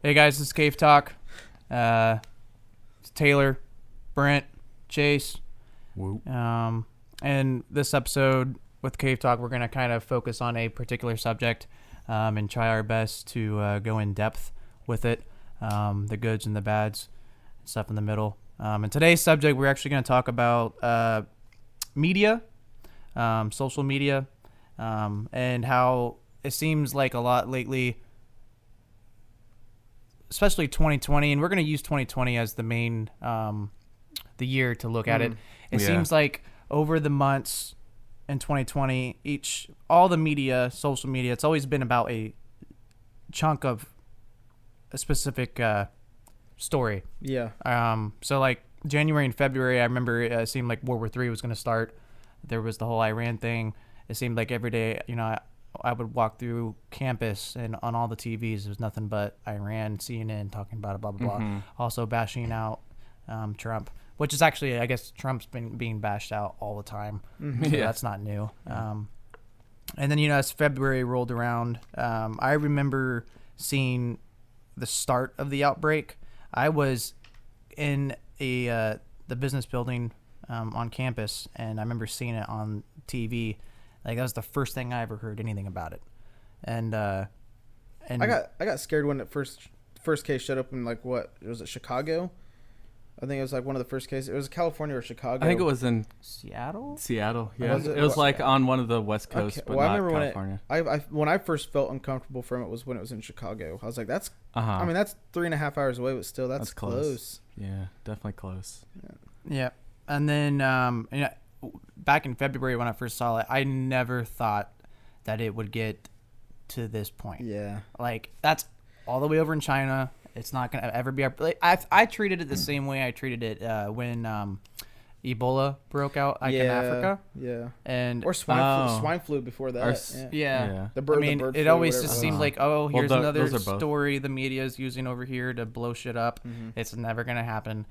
Hey guys, this is CaveTalk. It's Taylor, Brent, Chase. Whoop. And this episode with CaveTalk, we're going to kind of focus on a particular subject and try our best to go in depth with it, the goods and the bads, stuff in the middle. And today's subject, we're actually going to talk about media, social media, and how it seems like a lot lately, especially 2020, and we're going to use 2020 as the main the year to look at it. It seems like over the months in 2020, all the media, social media, it's always been about a chunk of a specific story. Yeah. So like January and February, I remember it seemed like World War III was going to start. There was the whole Iran thing. It seemed like every day, I would walk through campus and on all the TVs, there was nothing but Iran, CNN talking about it, blah, blah, blah. Also bashing out Trump, which is actually, I guess, Trump's been being bashed out all the time. So that's not new. And then, as February rolled around, I remember seeing the start of the outbreak. I was in the business building on campus, and I remember seeing it on TV. Like, that was the first thing I ever heard anything about it. And I got scared when it first case showed up in, like, what was it, Chicago? I think it was like one of the first cases. It was California or Chicago. I think it was in Seattle. Yeah, it was like on one of the West Coast, but not California. When I first felt uncomfortable from it was when it was in Chicago. I was like, that's 3.5 hours away, but still, that's close. Yeah, definitely close. Yeah. And then back in February when I first saw it, I never thought that it would get to this point. Yeah. Like, that's all the way over in China. It's not going to ever be I treated it the same way I treated it when Ebola broke out in Africa. Yeah. And or swine flu before that. Yeah. The bird it flu, always just seemed like, here's another both. story the media is using over here to blow shit up. It's never going to happen.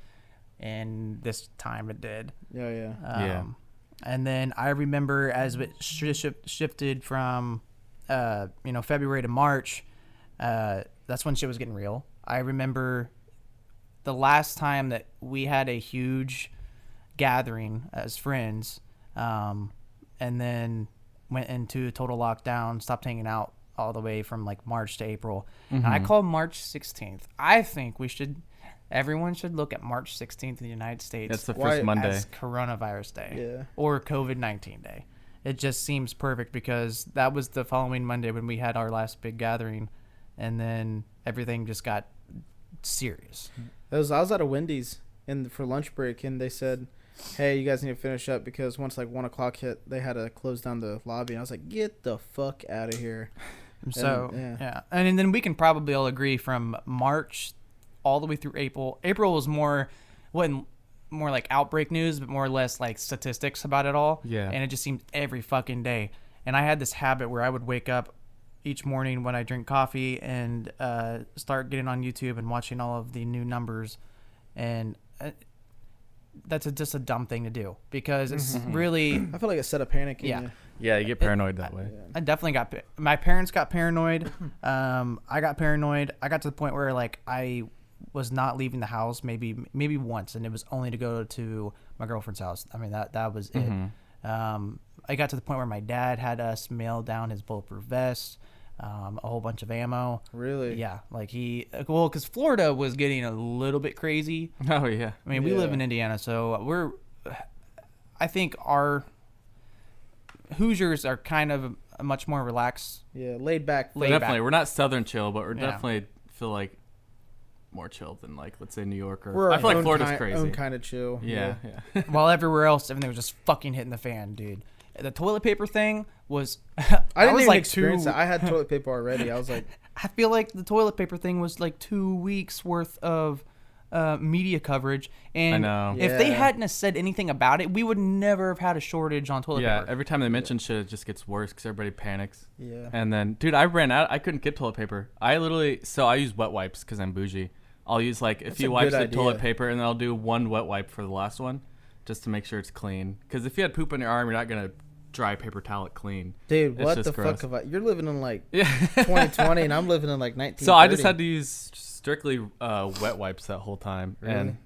And this time it did. Yeah. And then I remember as it shifted from, February to March, that's when shit was getting real. I remember the last time that we had a huge gathering as friends, and then went into total lockdown, stopped hanging out all the way from like March to April. And I called March 16th. I think everyone should look at March 16th in the United States. That's the first Monday. As Coronavirus Day or COVID-19 Day. It just seems perfect because that was the following Monday when we had our last big gathering, and then everything just got serious. I was at a Wendy's for lunch break, and they said, hey, you guys need to finish up because once like 1 o'clock hit, they had to close down the lobby. And I was like, get the fuck out of here. So, And then we can probably all agree from March all the way through April. April was more like outbreak news, but more or less like statistics about it all. Yeah. And it just seemed every fucking day. And I had this habit where I would wake up each morning when I drink coffee and start getting on YouTube and watching all of the new numbers. And that's just a dumb thing to do because it's really... I feel like it set a panic in you. Yeah, you get paranoid that way. I definitely my parents got paranoid. I got paranoid. I got to the point where like I was not leaving the house maybe once, and it was only to go to my girlfriend's house. I mean, that was it. I got to the point where my dad had us mail down his bulletproof vest, a whole bunch of ammo. Really? Yeah. Like because Florida was getting a little bit crazy. Oh, yeah. I mean, we live in Indiana, so I think our Hoosiers are kind of a much more relaxed. Yeah, laid back. Definitely. We're not Southern chill, but we're definitely feel like more chill than like, let's say, New York. I feel like Florida's crazy. Own kind of chill. Yeah. While everywhere else, everything was just fucking hitting the fan, dude. The toilet paper thing was... I didn't even experience that. I had toilet paper already. I was like... I feel like the toilet paper thing was like 2 weeks worth of media coverage. And I know. If they hadn't have said anything about it, we would never have had a shortage on toilet paper. Yeah, every time they mention shit, it just gets worse because everybody panics. Yeah. And then, dude, I ran out. I couldn't get toilet paper. I use wet wipes because I'm bougie. I'll use like a few wipes of toilet paper, and then I'll do one wet wipe for the last one just to make sure it's clean. Because if you had poop on your arm, you're not going to dry paper towel it clean. Dude, what the fuck? You're living in like 2020, and I'm living in like 1930. So I just had to use strictly wet wipes that whole time, Really? and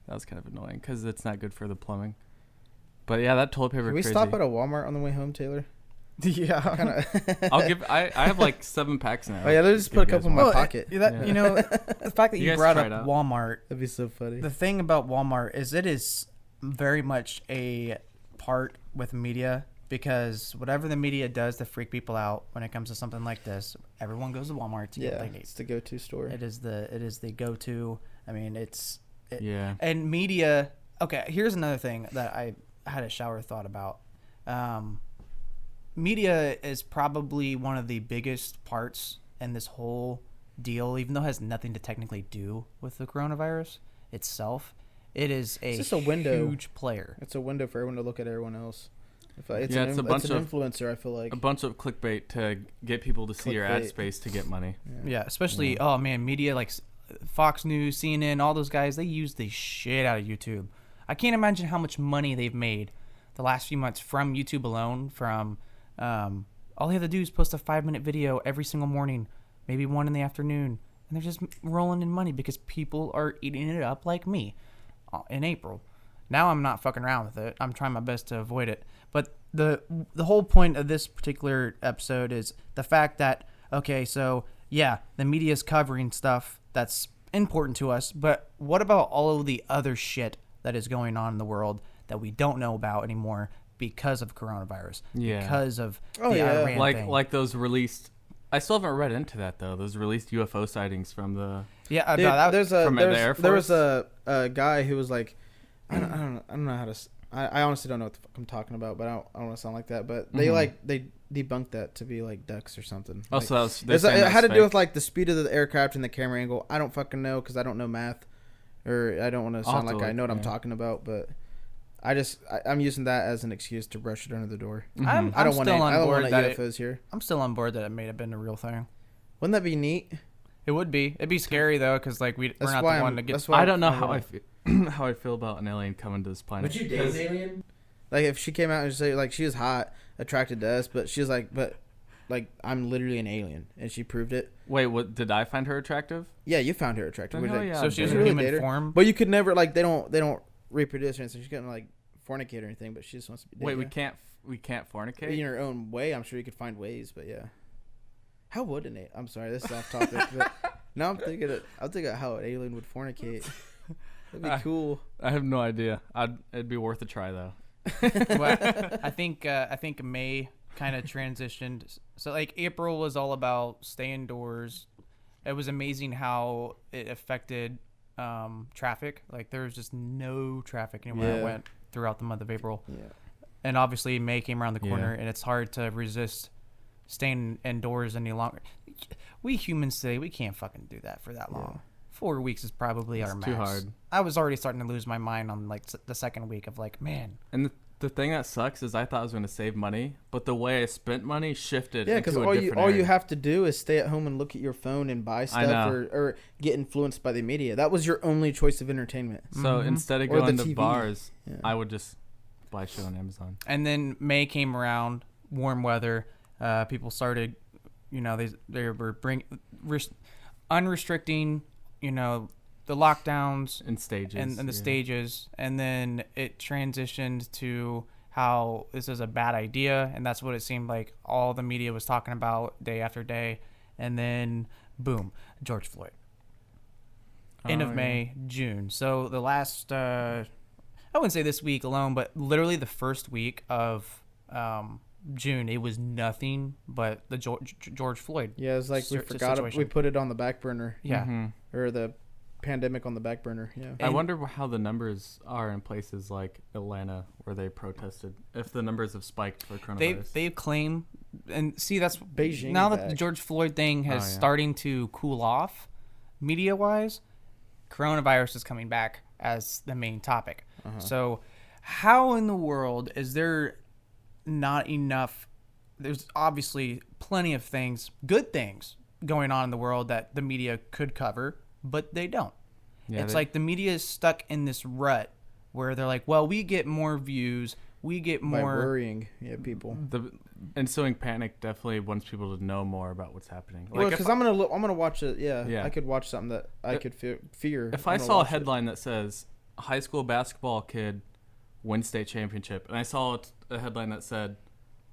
that was kind of annoying because it's not good for the plumbing. But yeah, that toilet paper. Can we crazy. stop at a Walmart on the way home, Taylor? Yeah. I'll give. I have like 7 packs now. Oh yeah, let's just put a couple in my pocket. You know, the fact that you brought up Walmart. That'd be so funny. The thing about Walmart is it is very much a part with media, because whatever the media does to freak people out when it comes to something like this, everyone goes to Walmart to get what they need. It's the go-to store. It is the go-to. I mean, yeah. And media. Okay, here's another thing that I had a shower thought about. Media is probably one of the biggest parts in this whole deal, even though it has nothing to technically do with the coronavirus itself. It is just a window. Huge player. It's a window for everyone to look at everyone else. It's an influencer, I feel like. A bunch of clickbait to get people to see your ad space to get money. Yeah, especially, oh man, media like Fox News, CNN, all those guys, they use the shit out of YouTube. I can't imagine how much money they've made the last few months from YouTube alone. From all they have to do is post a 5-minute video every single morning, maybe one in the afternoon, and they're just rolling in money because people are eating it up like me in April. Now I'm not fucking around with it. I'm trying my best to avoid it. But the whole point of this particular episode is the fact that, okay, so yeah, the media is covering stuff that's important to us, but what about all of the other shit that is going on in the world that we don't know about anymore because of coronavirus? Yeah. Because of Iran thing. Like those released. I still haven't read into that though. Those released UFO sightings from the. Yeah, Dude, from the Air Force. There was a guy who was like, I don't know how to. I honestly don't know what the fuck I'm talking about, but I don't want to sound like that. But they they debunked that to be like ducks or something. Oh, like, so it had to do with like the speed of the aircraft and the camera angle. I don't fucking know because I don't know math, or I don't want to sound like I know what I'm talking about. But I'm using that as an excuse to brush it under the door. Mm-hmm. I don't want UFOs here. I'm still on board that it may have been a real thing. Wouldn't that be neat? It would be. It'd be scary though, because like we're not the one to get. I don't know how I feel. How I feel about an alien coming to this planet. Would you date an alien? Like if she came out and say like she was hot, attracted to us, but she was like, but like I'm literally an alien, and she proved it. Wait, what? Did I find her attractive? Yeah, you found her attractive. Yeah, so she's in human form. But you could never like they don't reproduce or anything. She couldn't like fornicate or anything, but she just wants to be. Wait, we can't fornicate in her own way. I'm sure you could find ways, but yeah. How would an alien? I'm sorry, this is off topic, but now I'm thinking how an alien would fornicate. That'd be cool. I have no idea. It'd be worth a try though. Well, I think May kind of transitioned. So like April was all about stay indoors. It was amazing how it affected traffic. Like there was just no traffic anywhere I went throughout the month of April. Yeah. And obviously May came around the corner, and it's hard to resist staying indoors any longer. We humans today, we can't fucking do that for that long. Yeah. 4 weeks is probably our max. Too hard. I was already starting to lose my mind on like the second week of like, man. And the thing that sucks is I thought I was going to save money, but the way I spent money shifted. Yeah, because all you have to do is stay at home and look at your phone and buy stuff or get influenced by the media. That was your only choice of entertainment. So instead of going to bars, I would just buy shit on Amazon. And then May came around, warm weather. People started, they were unrestricting. The lockdowns and stages and the stages, and then it transitioned to how this is a bad idea, and that's what it seemed like all the media was talking about day after day. And then boom, George Floyd. End of May, June. So the last I wouldn't say this week alone, but literally the first week of June, it was nothing but the George Floyd. Yeah, it's like we forgot it. We put it on the back burner. Yeah, or the pandemic on the back burner. Yeah. I wonder how the numbers are in places like Atlanta where they protested. If the numbers have spiked for coronavirus, they claim, and see that's Beijing. Now that the George Floyd thing has starting to cool off, media wise, coronavirus is coming back as the main topic. So, how in the world is there not enough? There's obviously plenty of things, good things going on in the world that the media could cover, but they don't. Yeah, it's like the media is stuck in this rut where they're like, well, we get more views, we get more by worrying people. ensuing panic definitely wants people to know more about what's happening. Like well, because I'm gonna watch it. Yeah, I could watch something that I could fear. If I saw a headline that says high school basketball kid wins state championship, and I saw a headline that said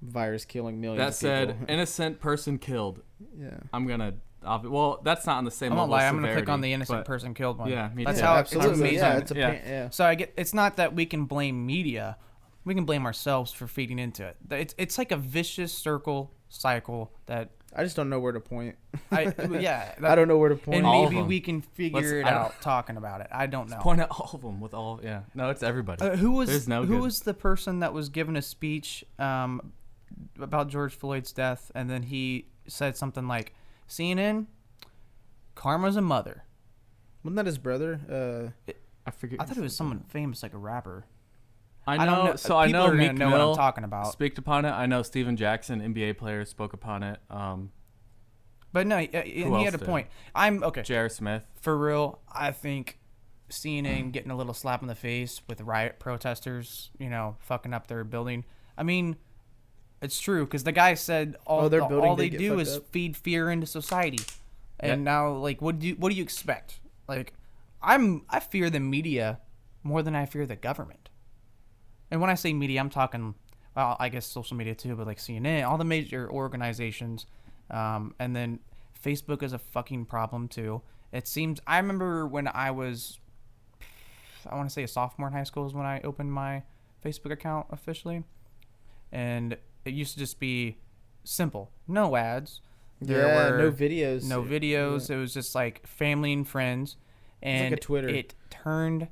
virus killing millions. That of said people. Innocent person killed. Yeah, I'm gonna. Well, that's not on the same level. I'm gonna click on the innocent person killed one. Yeah, that's how absolutely. It's amazing. Yeah, it's yeah. So I get. It's not that we can blame media. We can blame ourselves for feeding into it. It's like a vicious cycle that I just don't know where to point. I don't know where to point. And maybe we can figure it out talking about it. I don't know. Point at all of them with all. Yeah, no, it's everybody. Who was the person that was giving a speech about George Floyd's death, and then he said something like, "CNN, karma's a mother." Wasn't that his brother? I forget. I thought it was someone famous, like a rapper. I know. So I know Meek Mill what I'm talking about. Speak upon it. I know Steven Jackson, NBA player, spoke upon it. But no, he had a point. I'm okay. J.R. Smith. For real, I think CNN getting a little slap in the face with riot protesters, fucking up their building. I mean, it's true because the guy said all they do is feed fear into society, and now like what do you expect? Like, I fear the media more than I fear the government. And when I say media, I'm talking, well, I guess social media too, but like CNN, all the major organizations, and then Facebook is a fucking problem too. It seems, I remember when I was, I want to say a sophomore in high school is when I opened my Facebook account officially. And it used to just be simple. No ads. There were no videos. No videos. Yeah. It was just like family and friends. And like a Twitter. It turned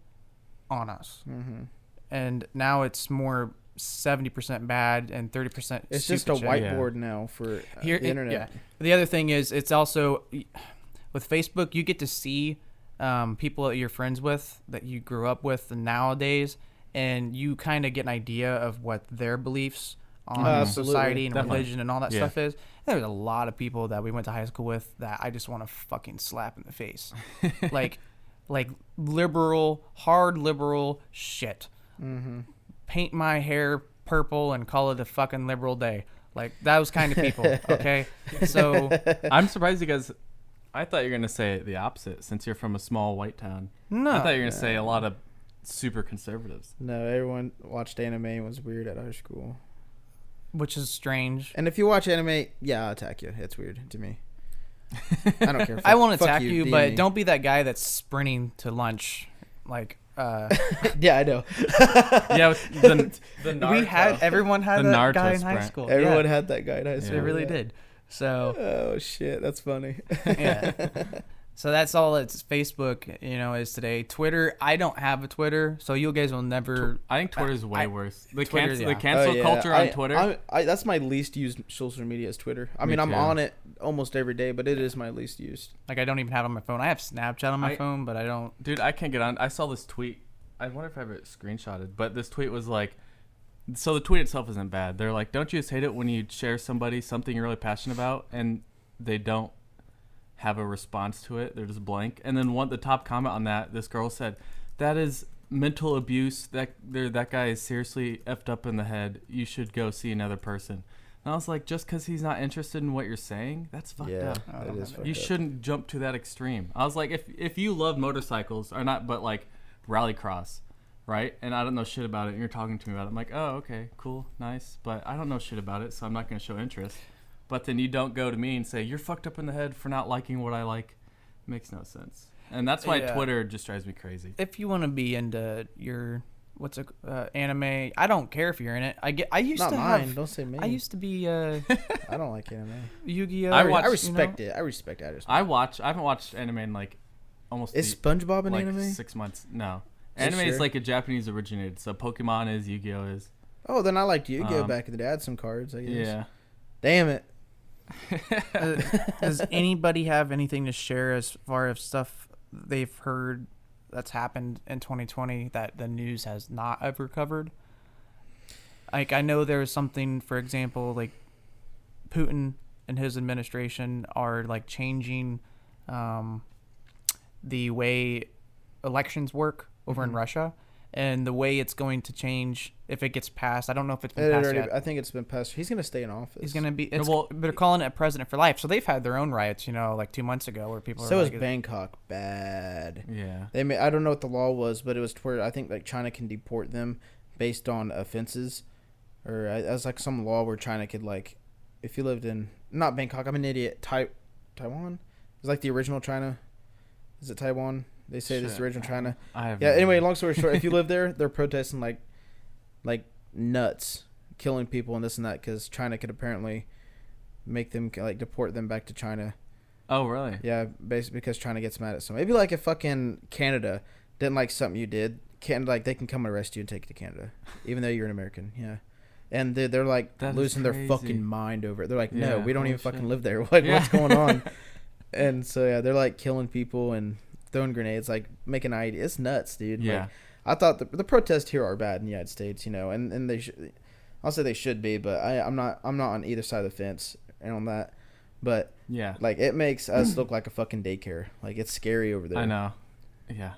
on us. Mm-hmm. And now it's more 70% bad and 30%. It's just a whiteboard now for the internet. Yeah. The other thing is, it's also with Facebook, you get to see people that you're friends with that you grew up with nowadays, and you kind of get an idea of what their beliefs on society and religion and all that stuff is. There's a lot of people that we went to high school with that I just want to fucking slap in the face, like liberal, hard liberal shit. Mm-hmm. Paint my hair purple and call it a fucking liberal day. Like those kind of people. Okay, so I'm surprised because I thought you were gonna say the opposite since you're from a small white town. No, I thought you were gonna say a lot of super conservatives. No, everyone watched anime and was weird at our school, which is strange. And if you watch anime, I'll attack you. It's weird to me. I don't care. I won't attack you, but don't be that guy that's sprinting to lunch, like. Yeah, I know. Yeah, the Naruto. Everyone had that guy in high school. Everyone had that guy in high school. They really did. So. Oh shit, that's funny. Yeah. So that's all it's Facebook, is today. Twitter, I don't have a Twitter, so you guys will never. I think Twitter's way worse. The cancel culture on Twitter. That's my least used social media is Twitter. I mean, I'm on it almost every day, but it is my least used. Like, I don't even have it on my phone. I have Snapchat on my phone, but I don't. Dude, I can't get on. I saw this tweet. I wonder if I have it screenshotted, but this tweet was like, so the tweet itself isn't bad. They're like, don't you just hate it when you share something you're really passionate about, and they don't have a response to it? They're just blank. And then the top comment on that, this girl said, that is mental abuse. That guy is seriously effed up in the head. You should go see another person. And I was like, just because he's not interested in what you're saying, that's fucked up. That is fucked you up. Shouldn't jump to that extreme. I was like, if you love motorcycles, or not, but like rallycross, right? And I don't know shit about it, and you're talking to me about it. I'm like, oh, okay, cool, nice. But I don't know shit about it, so I'm not going to show interest. But then you don't go to me and say, you're fucked up in the head for not liking what I like. It makes no sense. And that's why Twitter just drives me crazy. If you want to be into your anime, I don't care if you're in it. I used not to mine. have. Don't say me. I used to be. I don't like anime. Yu-Gi-Oh. I respect it. I respect it. I haven't watched anime in like almost. Is SpongeBob an anime? 6 months. No, anime is like a Japanese originated. So Pokemon is, Yu-Gi-Oh is. Oh, then I liked Yu-Gi-Oh back in the day. I had some cards, I guess. Yeah. Damn it. Does anybody have anything to share as far as stuff they've heard that's happened in 2020 that the news has not ever covered? Like, I know there's something, for example, like Putin and his administration are like changing the way elections work over in Russia, and the way it's going to change if it gets passed. I don't know if it's been passed yet. I think it's been passed. He's going to stay in office. He's going to be. They're calling it president for life. So they've had their own riots, like 2 months ago, where people. So is Bangkok bad? Yeah. I don't know what the law was, but it was where I think like China can deport them based on offenses, or it was like some law where China could like, if you lived in not Bangkok, I'm an idiot. Taiwan. It's like the original China. Is it Taiwan? They say this is the original China. Anyway, long story short, if you live there, they're protesting like nuts, killing people and this and that because China could apparently make them like deport them back to China. Oh, really? Yeah, basically because China gets mad at some. Maybe like if fucking Canada didn't like something you did, they can come and arrest you and take you to Canada, even though you're an American. Yeah. And they're like losing their fucking mind over it. They're like, no, we don't even fucking live there. Like, what's going on? And so, yeah, they're like killing people and throwing grenades, like making ideas. It's nuts, dude. Yeah. Like, I thought the protests here are bad in the United States, and they should. I'll say they should be, but I'm not on either side of the fence and on that. But yeah, like it makes us look like a fucking daycare. Like it's scary over there. I know. Yeah.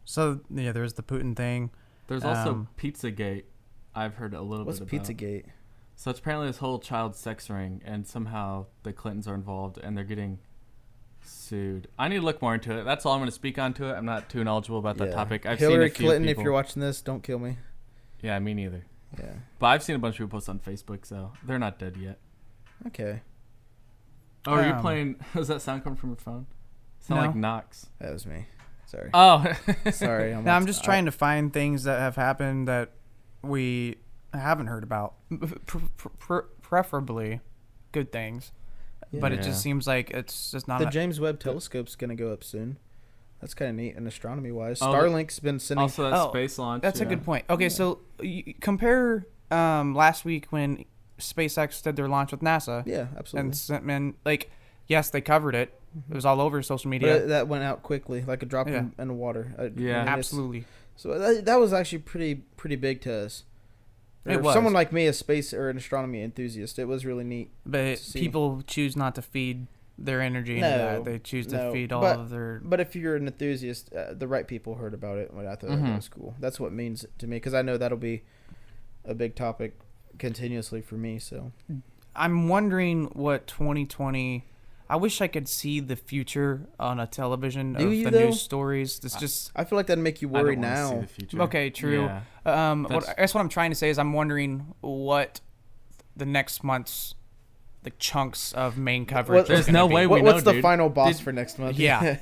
So yeah, there's the Putin thing. There's also Pizzagate. I've heard a little bit about. What's Pizzagate? So it's apparently this whole child sex ring, and somehow the Clintons are involved, and they're getting sued. I need to look more into it. That's all I'm going to speak on to it. I'm not too knowledgeable about that topic. I've Hillary seen a few Clinton, people. if you're watching this, don't kill me. Yeah, me neither. Yeah. But I've seen a bunch of people post on Facebook, so they're not dead yet. Okay. Oh, are you playing? Was that sound coming from your phone? Sound like Knox. That was me. Sorry. Oh. Sorry. I'm just trying to find things that have happened that we haven't heard about. Preferably good things. Yeah. But it just seems like it's just not. The James Webb Telescope's going to go up soon. That's kind of neat in astronomy wise. Starlink's been sending. Also, that space launch. That's a good point. Okay, so you compare last week when SpaceX did their launch with NASA. Yeah, absolutely. And yes, they covered it. It was all over social media. But that went out quickly, like a drop in the water. Absolutely. So that was actually pretty big to us. It was. Someone like me, a space or an astronomy enthusiast, it was really neat. But people choose not to feed their energy into that. They choose to feed all of their. But if you're an enthusiast, the right people heard about it. I thought that was cool. That's what it means to me because I know that'll be a big topic continuously for me. So I'm wondering what 2020. I wish I could see the future on a television of the news stories. I feel like that'd make you worry now. See the future. Okay, true. Yeah. I guess what I'm trying to say is I'm wondering what the next month's chunks of main coverage. There's no way we know. What's the final boss for next month? Yeah,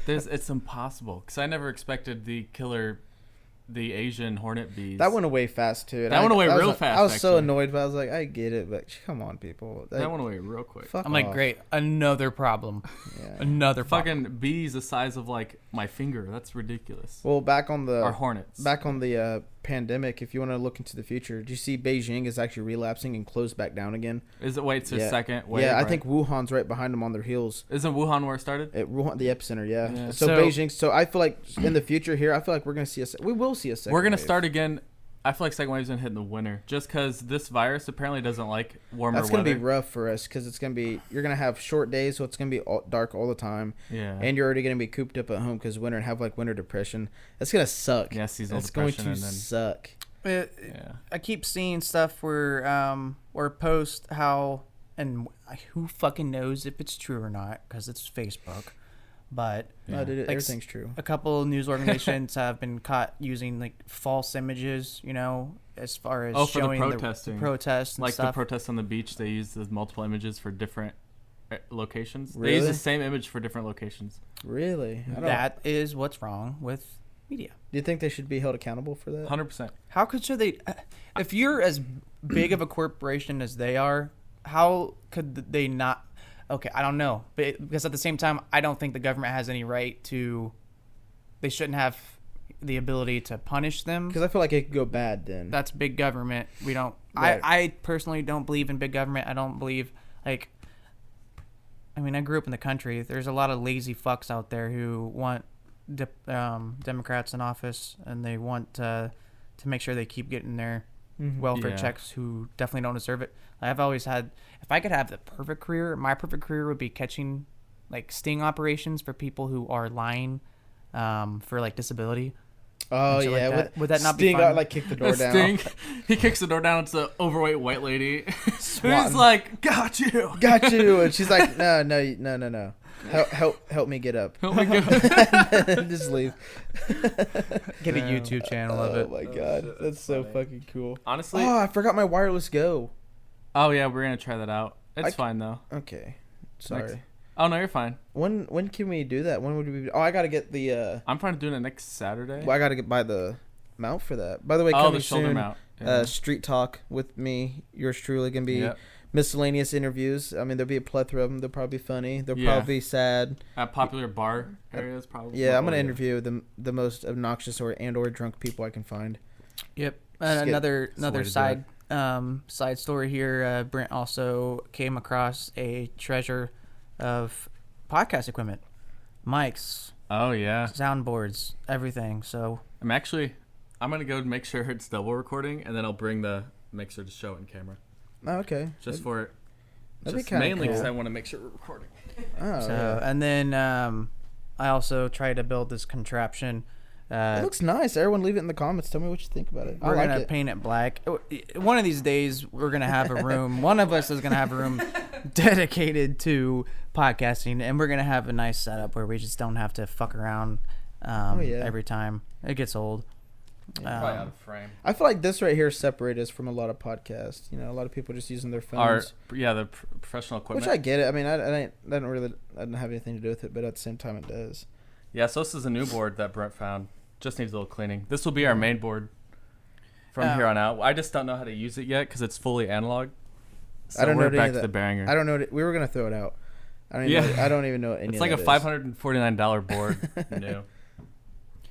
it's impossible because I never expected the Asian hornet bees. That went away fast too. That went away real fast. I was so annoyed, but I was like, I get it, but come on, people. That went away real quick. I'm like, great, another problem. Yeah. Another problem. Fucking bees the size of like my finger. That's ridiculous. Well, back on the hornets. Back on the pandemic, if you want to look into the future, do you see Beijing is actually relapsing and closed back down again? Is it? Wait, it's a second wave. Yeah, I think Wuhan's right behind them on their heels. Isn't Wuhan where it started? Wuhan, the epicenter. Yeah. So Beijing. So I feel like in the future here, I feel like we're gonna see we will see a second. We're gonna wave. start again. I feel like second wave's gonna hit in the winter, just because this virus apparently doesn't like warmer weather. That's gonna be rough for us because you're gonna have short days, so it's gonna be dark all the time. Yeah. And you're already gonna be cooped up at home because winter and have like winter depression. That's gonna suck. Yeah, seasonal depression. It's going to suck. I keep seeing stuff where post how, and who fucking knows if it's true or not because it's Facebook. But everything's true. A couple of news organizations have been caught using false images, as far as showing for the protesting. The protests and stuff. The protests on the beach, they use the multiple images for different locations. Really? They use the same image for different locations. Really? That is what's wrong with media. Do you think they should be held accountable for that? 100%. How could they? If you're as big of a corporation as they are, how could they not? Okay, I don't know, because at the same time, I don't think the government has any right to. They shouldn't have the ability to punish them. Because I feel like it could go bad then. That's big government. We don't. Right. I personally don't believe in big government. I don't believe I grew up in the country. There's a lot of lazy fucks out there who want Democrats in office, and they want to make sure they keep getting their welfare checks who definitely don't deserve it. I've always had, if I could have the perfect career, my perfect career would be catching sting operations for people who are lying for like disability. Oh yeah, like would that not Sting be fun? Like kick the door down. He kicks the door down. It's an overweight white lady. He's like, "Got you, got you," and she's like, "No. Help me get up. Help me get up." Just leave. Get a YouTube channel of it. Oh my god, that's so fucking cool. Honestly, I forgot my wireless Go. Oh yeah, we're gonna try that out. It's fine though. Okay, sorry. Oh no, you're fine. When can we do that? When would we? I gotta get the. I'm fine doing it next Saturday. Well, I gotta buy the mount for that. By the way, the coming shoulder soon. Mount. Yeah. Street Talk with me, yours truly, gonna be miscellaneous interviews. I mean, there'll be a plethora of them. They'll probably be funny. They'll probably be sad. At popular bar areas, probably. Yeah, I'm gonna interview the most obnoxious or drunk people I can find. Yep. Another side story here. Brent also came across a treasure of podcast equipment, mics. Oh yeah. Soundboards, everything. So I'm gonna go make sure it's double recording, and then I'll bring the mixer to show it in camera. Oh, okay. Just for it. Just mainly because I want to make sure we're recording. Oh, so yeah. And then I also tried to build this contraption. It looks nice. Everyone leave it in the comments. Tell me what you think about it. We're going to paint it black. One of these days, we're going to have a room. One of us is going to have a room dedicated to podcasting, and we're going to have a nice setup where we just don't have to fuck around every time. It gets old. Probably out of frame. I feel like this right here separates us from a lot of podcasts. You know, a lot of people just using their phones. The professional equipment. Which I get it. I mean, I don't have anything to do with it, but at the same time, it does. Yeah, so this is a new board that Brent found. Just needs a little cleaning. This will be our main board from here on out. I just don't know how to use it yet because it's fully analog. So I don't know back to the Behringer. I don't know. We were gonna throw it out. I don't even know what any. It's like a $549 board. New.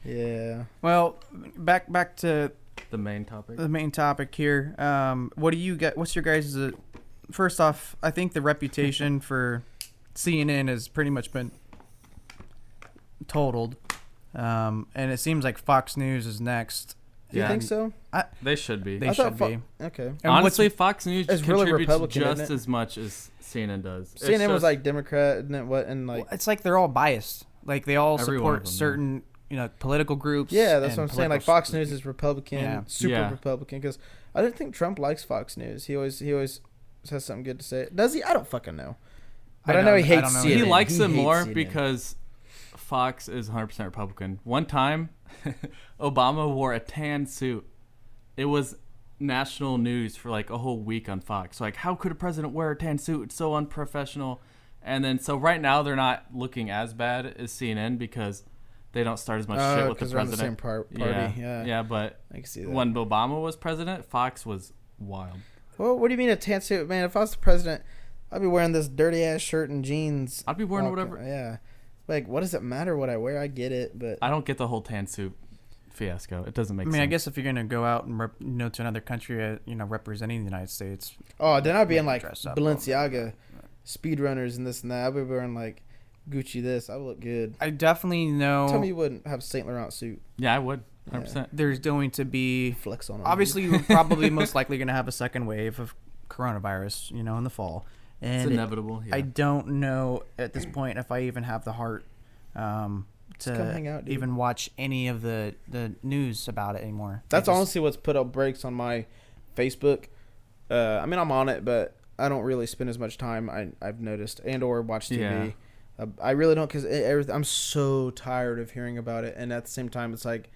Yeah. Well, back to the main topic. The main topic here. What do you get? What's your guys' first off? I think the reputation for CNN has pretty much been totaled. And it seems like Fox News is next. Do you think so? They should be. They should be. Okay. And honestly, Fox News contributes really Republican, just as much as CNN does. CNN was like Democrat, and like it's like they're all biased. Like they all support certain political groups. Yeah, that's what I'm saying. Like Fox News is Republican, super Republican. Because I don't think Trump likes Fox News. He always has something good to say. Does he? I don't fucking know. But I know he hates CNN. He likes it more because Fox is 100% Republican. One time, Obama wore a tan suit. It was national news for like a whole week on Fox. So like, how could a president wear a tan suit? It's so unprofessional. And then, so right now they're not looking as bad as CNN because they don't start as much shit with the president. The same party. Yeah, but I can see that. When Obama was president, Fox was wild. Well, what do you mean a tan suit? Man, if I was the president, I'd be wearing this dirty-ass shirt and jeans. I'd be wearing whatever. Yeah. Like, what does it matter what I wear? I get it, but I don't get the whole tan suit fiasco. It doesn't make sense. I mean, I guess if you're gonna go out and to another country, representing the United States. Oh, then I'd be in like Balenciaga, speedrunners and this and that. I'd be wearing like Gucci this. I would look good. I definitely know. Tell me you wouldn't have Saint Laurent suit. Yeah, I would. 100%. Yeah. There's going to be flex on. Obviously, we're probably most likely gonna have a second wave of coronavirus. In the fall. And it's inevitable. I don't know at this point if I even have the heart to come hang out, even watch any of the news about it anymore. That's honestly what's put up brakes on my Facebook. I mean, I'm on it, but I don't really spend as much time. I've noticed or watch TV. Yeah. I really don't because I'm so tired of hearing about it, and at the same time, it's like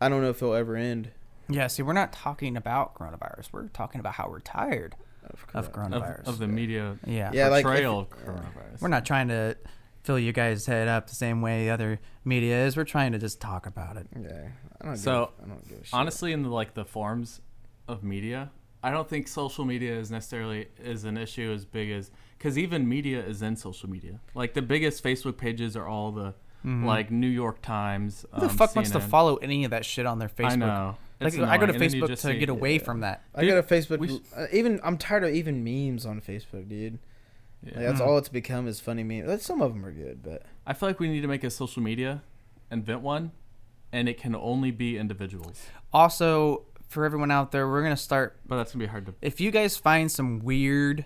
I don't know if it'll ever end. Yeah, see, we're not talking about coronavirus. We're talking about how we're tired of coronavirus. Of the media portrayal of coronavirus. We're not trying to fill you guys' head up the same way the other media is. We're trying to just talk about it. Yeah. I don't give a shit. Honestly, in the forms of media, I don't think social media is an issue as big as... Because even media is in social media. Like, the biggest Facebook pages are all the, like, New York Times, Who the fuck CNN. wants to follow any of that shit on their Facebook? I know. Like, I go to Facebook to get away from that. I go to Facebook. I'm tired of even memes on Facebook, dude. Yeah. Like, that's all it's become is funny memes. Some of them are good, but I feel like we need to make a social media, invent one, and it can only be individuals. Also, for everyone out there, we're gonna start. But that's gonna be hard to. If you guys find some weird,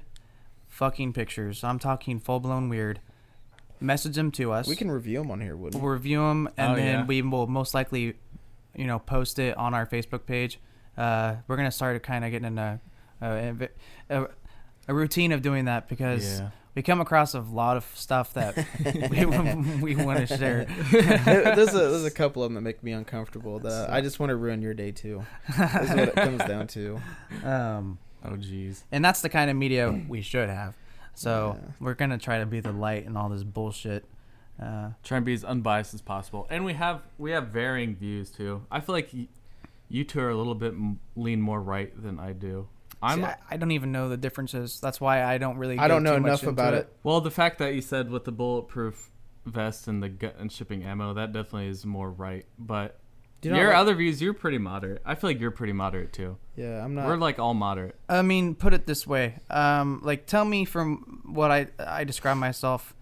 fucking pictures, I'm talking full blown weird. message them to us. We can review them on here, wouldn't we? We'll review them, and then we will most likely, post it on our Facebook page. We're gonna start kind of getting in a routine of doing that because we come across a lot of stuff that we want to share. There's a couple of them that make me uncomfortable. I just want to ruin your day too. That's what it comes down to. Oh geez. And that's the kind of media we should have. So we're gonna try to be the light in all this bullshit. Try and be as unbiased as possible, and we have varying views too. I feel like you two are a little bit lean more right than I do. I don't even know the differences. That's why I don't really. I don't know enough about it. Well, the fact that you said with the bulletproof vest and and shipping ammo, that definitely is more right. But your other views, you're pretty moderate. I feel like you're pretty moderate too. Yeah, I'm not. We're like all moderate. I mean, put it this way. Tell me from what I describe myself,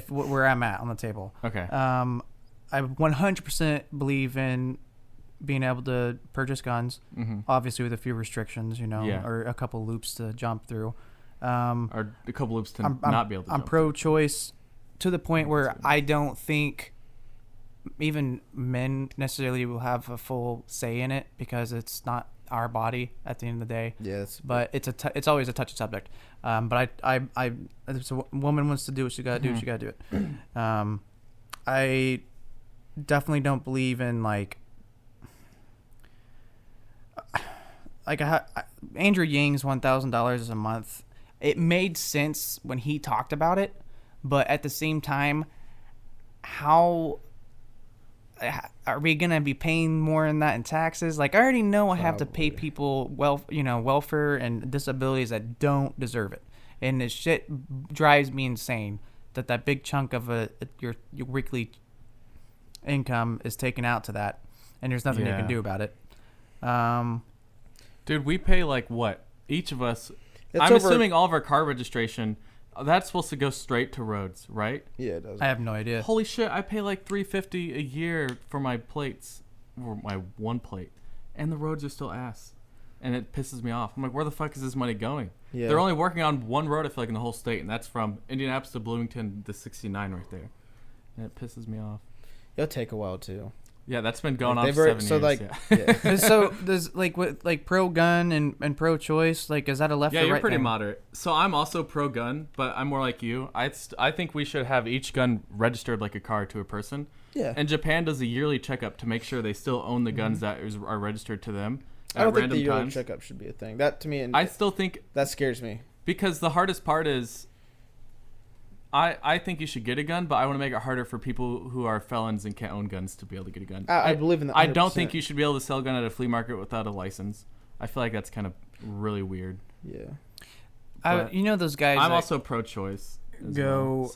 where I'm at on the table. Okay. I 100% believe in being able to purchase guns, obviously with a few restrictions, or a couple loops to jump through. Or a couple loops to not be able to jump I'm pro-choice to the point where I don't think even men necessarily will have a full say in it because it's not our body at the end of the day. Yes. But it's always a touchy subject. But I if a woman wants to do what she got to do, she got to do it. I definitely don't believe in Andrew Yang's $1,000 a month. It made sense when he talked about it, but at the same time, how are we gonna be paying more than that in taxes? I already know I have to pay people welfare and disabilities that don't deserve it, and this shit drives me insane. That big chunk of your weekly income is taken out to that, and there's nothing you can do about it. Dude, we pay what? Each of us. I'm assuming all of our car registration, that's supposed to go straight to roads, right? Yeah, it does. I have no idea. Holy shit, I pay $350 a year for my plates, or my one plate, and the roads are still ass. And it pisses me off. I'm like, where the fuck is this money going? Yeah. They're only working on one road, I feel like, in the whole state, and that's from Indianapolis to Bloomington, the 69 right there. And it pisses me off. It'll take a while, too. Yeah, that's been going on for 7 years. So does pro gun and pro choice, is that a left or right? Yeah, you're pretty thing? moderate. So I'm also pro gun, but I'm more like you. I think we should have each gun registered like a car to a person. Yeah. And Japan does a yearly checkup to make sure they still own the guns that are registered to them. I don't think the yearly checkup should be a thing. That to me, I still think that scares me because the hardest part is. I think you should get a gun, but I want to make it harder for people who are felons and can't own guns to be able to get a gun. I believe in that. 100%. I don't think you should be able to sell a gun at a flea market without a license. I feel like that's kind of really weird. Yeah. Those guys. I'm also pro-choice. Second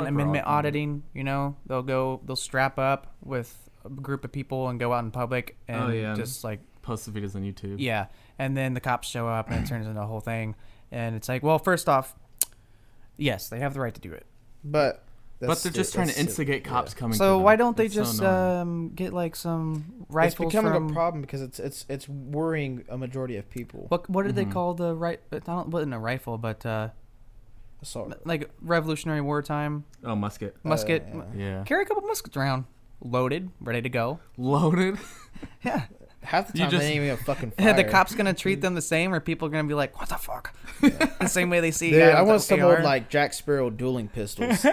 Amendment auditing. They'll strap up with a group of people and go out in public and just post the videos on YouTube. Yeah, and then the cops show up and it turns into a whole thing. And it's well, first off. Yes, they have the right to do it, but they're just trying to instigate cops coming. So why don't they just get some rifles? It's becoming a problem because it's worrying a majority of people. What do they call the right? Wasn't a rifle, but assault. Revolutionary War time. Oh, musket. Yeah. Carry a couple muskets around, loaded, ready to go. Loaded. Yeah. Half the time they ain't even a fucking fire. The cops gonna treat them the same, or people are gonna be like, "What the fuck?" The same way they see. Dude, I want some old Jack Sparrow dueling pistols,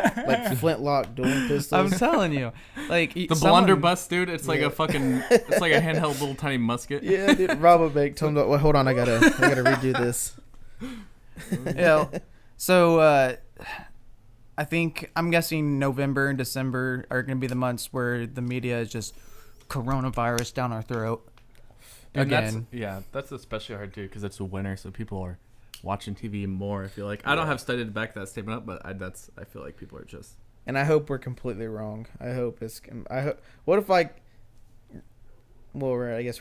flintlock dueling pistols. I'm telling you, the blunderbuss, dude. It's like a fucking, it's like a handheld little tiny musket. Yeah, dude. Rob a bank. Tell them, hold on, I gotta redo this. So I'm guessing November and December are gonna be the months where the media is just coronavirus down our throat. And that's especially hard too because it's the winter, so people are watching TV more. I feel like I don't have studied to back that statement up, but I feel like people are just. And I hope we're completely wrong. I hope. What if I guess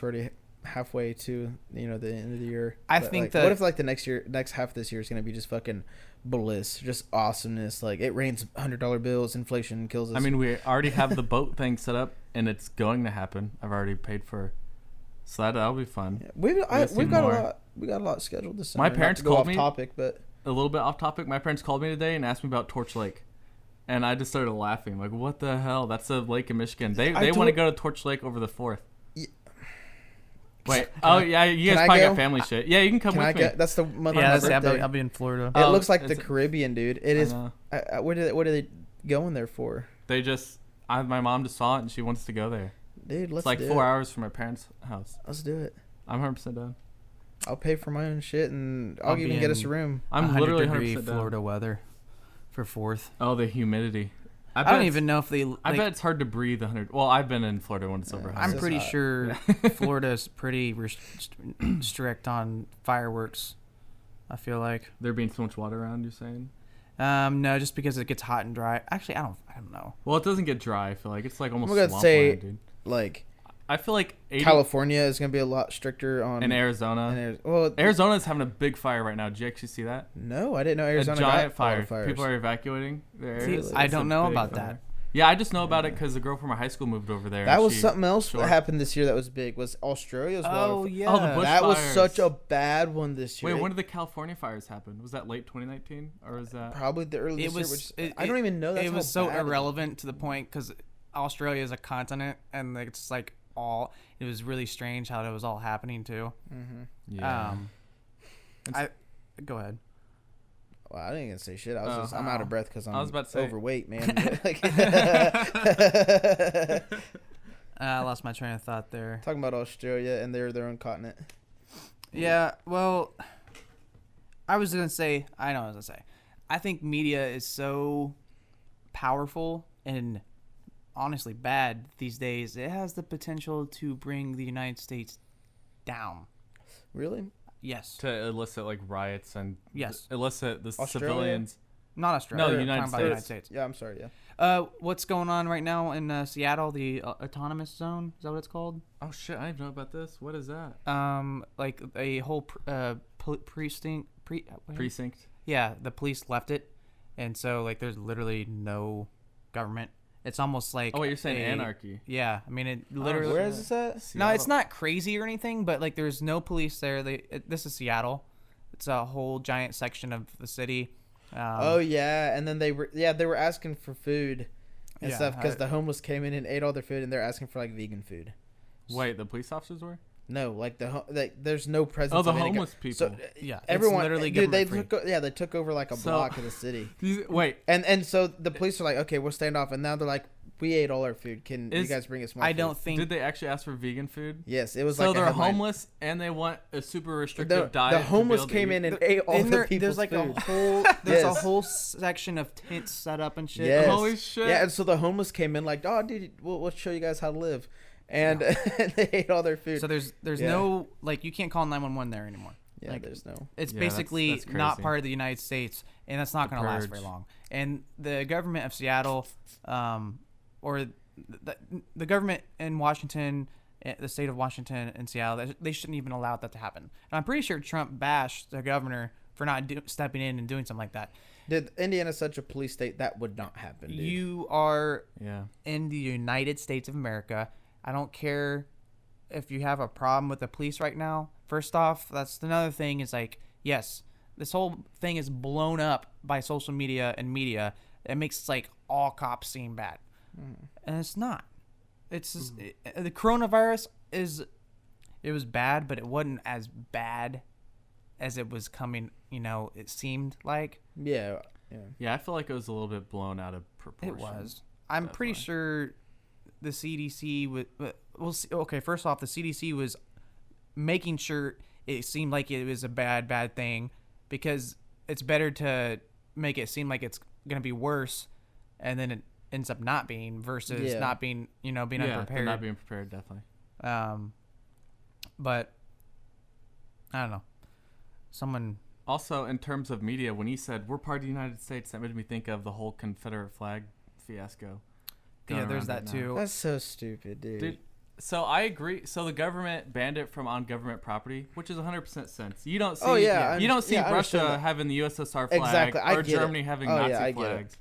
we're already halfway to the end of the year. I think that. What if the next half of this year is gonna be just fucking bliss, just awesomeness? It rains $100 bills, inflation kills us. I mean, we already have the boat thing set up, and it's going to happen. I've already paid for. So that'll be fun. Yeah, we got a lot scheduled this summer. My parents called me. Off topic, but a little bit off topic. My parents called me today and asked me about Torch Lake. And I just started laughing. Like, what the hell? That's a lake in Michigan. They want to go to Torch Lake over the 4th. Yeah. Wait. Yeah. You guys probably got family shit. Yeah, you can come with me. That's the month of my birthday. I'll be in Florida. It looks like the Caribbean, dude. It is. What are they going there for? They just. My mom just saw it and she wants to go there. Dude, let's. It's like 4 hours from my parents' house. Let's do it. I'm 100% down. I'll pay for my own shit and I'll even get us a room. I'm literally 100% Florida weather for 4th. Oh, the humidity. I don't even know if they. I bet it's hard to breathe 100. Well, I've been in Florida when it's over 100. I'm pretty sure Florida's pretty strict on fireworks. I feel like there being so much water around. You're saying? No, just because it gets hot and dry. Actually, I don't know. Well, it doesn't get dry. I feel like it's like almost. I'm gonna say, dude. Like. I feel like California is going to be a lot stricter on... In Arizona. Arizona is having a big fire right now. Did you actually see that? No, I didn't know Arizona got a giant fire. Fires. People are evacuating their areas. I don't know about that. Yeah, I just know about it because the girl from my high school moved over there. That was something else that happened this year that was big. Was Australia's Oh, yeah. Oh, the bushfires. That was such a bad one this year. Wait, when did the California fires happen? Was that late 2019? Or was that... Probably the early this year. I don't even know. It was so irrelevant to the point because Australia is a continent and it's like... it was really strange how it was all happening too. Yeah. Go ahead. Well, I didn't even say shit. I'm out of breath because I'm overweight, man. I lost my train of thought there. Talking about Australia and they're their own continent. Yeah. Well, I was gonna say. I think media is so powerful and honestly bad these days. It has the potential to bring the United States down. Really? Yes. To elicit like riots and elicit the Australia? Civilians. Not Australia. No, the United States. Yeah, I'm sorry. Yeah. What's going on right now in Seattle? The autonomous zone. Is that what it's called? Oh shit! I didn't know about this. What is that? Like a whole precinct. Precinct. Yeah, the police left it, and so like there's literally no government. It's almost like you're saying anarchy. Yeah, I mean it literally. Where is this at? Seattle. No, it's not crazy or anything, but like there's no police there. This is Seattle. It's a whole giant section of the city. And then they were asking for food and stuff because the homeless came in and ate all their food, and they're asking for like vegan food. Wait, the police officers were? No, like there's no presence. Oh, the homeless people. So everyone literally they took over like a block of the city. Wait, and so the police are like, okay, we'll stand off, and now they're like, we ate all our food. Can you guys bring us more? I don't think. Did they actually ask for vegan food? Yes, it was. So like they're homeless and they want a super restrictive diet. The homeless came in and ate all the people's There's like food. a whole. There's a whole section of tents set up and shit. Yes. Holy shit! Yeah, and so the homeless came in like, oh, dude, we'll show you guys how to live. And, and they ate all their food. So there's no like you can't call 911 there anymore. Yeah, like, there's no. It's basically that's not part of the United States, and that's not going to last very long. And the government of Seattle, or the government in Washington, the state of Washington and Seattle, they shouldn't even allow that to happen. And I'm pretty sure Trump bashed the governor for not stepping in and doing something like that. Did Indiana such a police state that would not happen? Dude. You are in the United States of America. I don't care if you have a problem with the police right now. First off, that's another thing is like, yes, this whole thing is blown up by social media and media. It makes like all cops seem bad. And it's not. It's just, the coronavirus it was bad, but it wasn't as bad as it was coming, it seemed like. Yeah, I feel like it was a little bit blown out of proportion. It was. I'm pretty sure the CDC would. We'll see. Okay, first off, the CDC was making sure it seemed like it was a bad thing because it's better to make it seem like it's gonna be worse, and then it ends up not being versus not being, being unprepared. Not being prepared, definitely. But I don't know. Someone. Also, in terms of media, when he said we're part of the United States, that made me think of the whole Confederate flag fiasco. Yeah, there's that too. That's so stupid, dude. So I agree. So the government banned it from on government property, which is 100% sense. You don't see. You don't see Russia having the USSR flag or Germany having Nazi flags.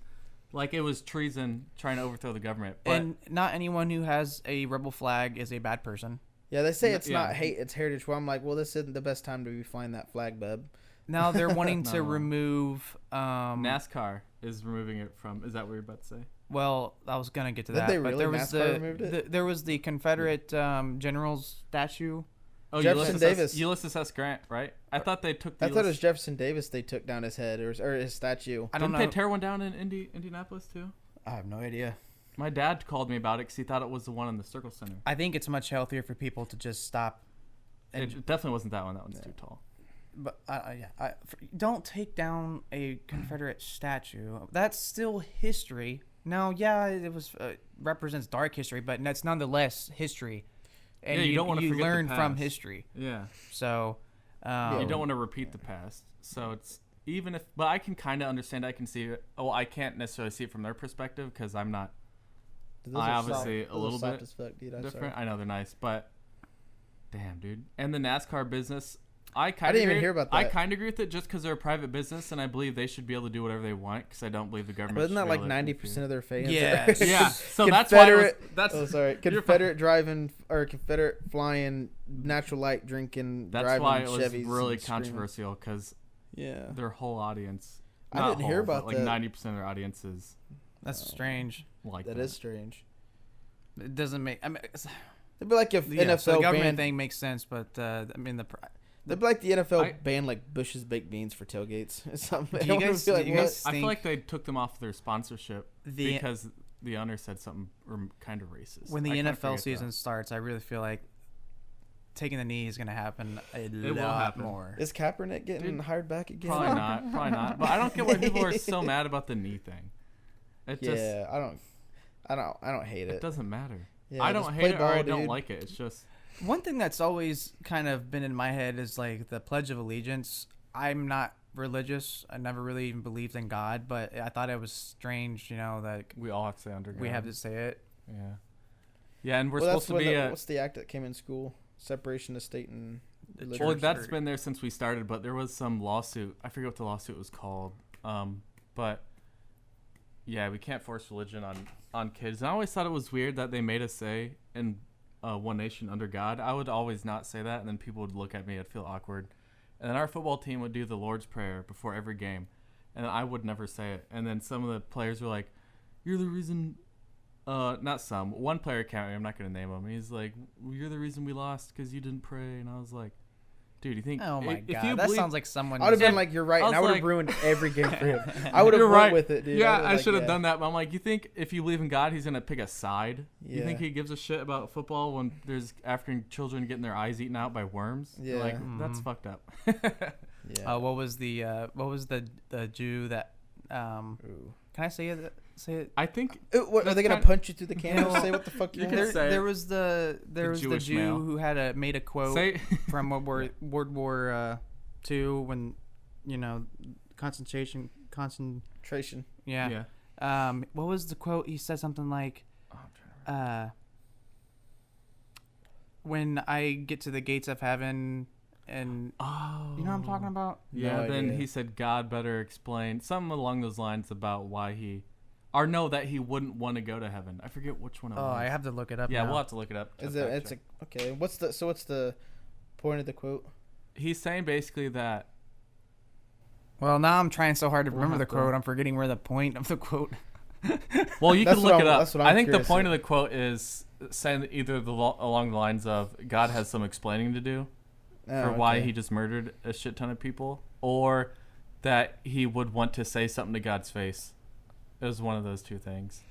Like it was treason trying to overthrow the government. But and not anyone who has a rebel flag is a bad person. Yeah, they say it's not hate, it's heritage. Well, I'm like, well, this isn't the best time to be flying that flag, bub. Now they're wanting to remove NASCAR. is removing it from. Is that what you're about to say? Well, I was gonna get to Did that, they but really? there was NASCAR removed it? there was the Confederate general's statue. Oh, Jefferson Davis. Ulysses S. Grant, right? I thought they took. I thought it was Jefferson Davis. They took down his head or his statue. I don't Didn't know. they tear one down in Indianapolis too? I have no idea. My dad called me about it because he thought it was the one in the Circle Center. I think it's much healthier for people to just stop. It definitely wasn't that one. That one's too tall. But don't take down a Confederate statue. That's still history. Now, yeah, it was represents dark history, but that's nonetheless history. And you don't want to forget learn the from past. history. Yeah. So You don't want to repeat the past. So it's even if, but I can kind of understand. I can see it. Oh, I can't necessarily see it from their perspective because I'm not. I obviously a little bit different. I know they're nice, but damn, dude. And the NASCAR business, I didn't even hear about that. I kind of agree with it just because they're a private business, and I believe they should be able to do whatever they want because I don't believe the government. But isn't that like 90% of their fans? Yeah, yeah. So that's why Confederate driving or Confederate flying, natural light drinking. That's driving why it was Chevys really controversial because their whole audience. I didn't hear about like 90% of their audience is. That's strange. Like that is strange. It doesn't make. I mean, it'd be like if NFL so the government banned, thing makes sense, but I mean it'd be like the NFL banned like Bush's baked beans for tailgates or something. Do you guys, do you guys I feel like they took them off their sponsorship because the owner said something kind of racist. When the NFL season starts, I really feel like taking the knee is going to happen a lot more. Is Kaepernick getting hired back again? Probably not. But I don't get why people are so mad about the knee thing. I don't hate it. It doesn't matter. Yeah, I don't hate it or I don't like it. It's just one thing that's always kind of been in my head is like the Pledge of Allegiance. I'm not religious. I never really even believed in God, but I thought it was strange, that we all have to say under God. We have to say it. Yeah. Yeah, and we're supposed to be what's the act that came in school? Separation of state and religion. Well, that's been there since we started, but there was some lawsuit. I forget what the lawsuit was called. But yeah, we can't force religion on kids. And I always thought it was weird that they made us say in one nation under God. I would always not say that, and then people would look at me. I'd feel awkward. And then our football team would do the Lord's Prayer before every game, and I would never say it. And then some of the players were like, "You're the reason." Not some. One player counted me. I'm not gonna name him. He's like, "You're the reason we lost because you didn't pray." And I was like, "Dude, you think?" Oh my god, that sounds like someone. I would have been like, "You're right," and I would have ruined every game for him. I would have went with it, dude. Yeah, I should have done that. But I'm like, you think if you believe in God, He's gonna pick a side? Yeah. You think He gives a shit about football when there's African children getting their eyes eaten out by worms? Yeah, like that's fucked up. Yeah. What was the Jew that? Can I say it? Say it. I think. Are they gonna punch you through the camera? Say what the fuck you want? There was the Jew male who made a quote from World War II when concentration. Yeah. What was the quote? He said something like, "When I get to the gates of heaven." And you know what I'm talking about? Yeah. No then he said God better explain something along those lines about why that he wouldn't want to go to heaven. I forget which one it was. I have to look it up. Yeah, now. We'll have to look it up. Okay. What's the point of the quote? He's saying basically that. Well, now I'm trying so hard to remember the quote. I'm forgetting where the point of the quote. Well, you can look it up. I think the point of the quote is saying either along the lines of God has some explaining to do. For why he just murdered a shit ton of people, or that he would want to say something to God's face. It was one of those two things.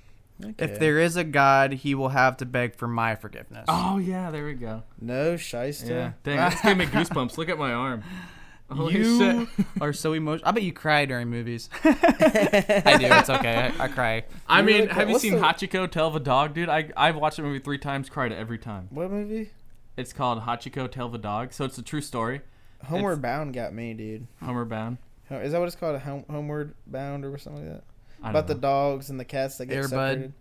Okay. If there is a God, he will have to beg for my forgiveness. Oh, yeah, there we go. No shiesty. Yeah. Dang, that just gave me goosebumps. Look at my arm. Holy shit. Are so emotional. I bet you cry during movies. I do. It's okay. I cry. I mean, have you seen Hachiko Tale of a Dog, dude? I've watched the movie 3 times, cried every time. What movie? It's called Hachiko Tale of a Dog, so it's a true story. Homeward Bound got me, dude. Homeward Bound? Is that what it's called? Homeward Bound or something like that? About the dogs and the cats that get separated.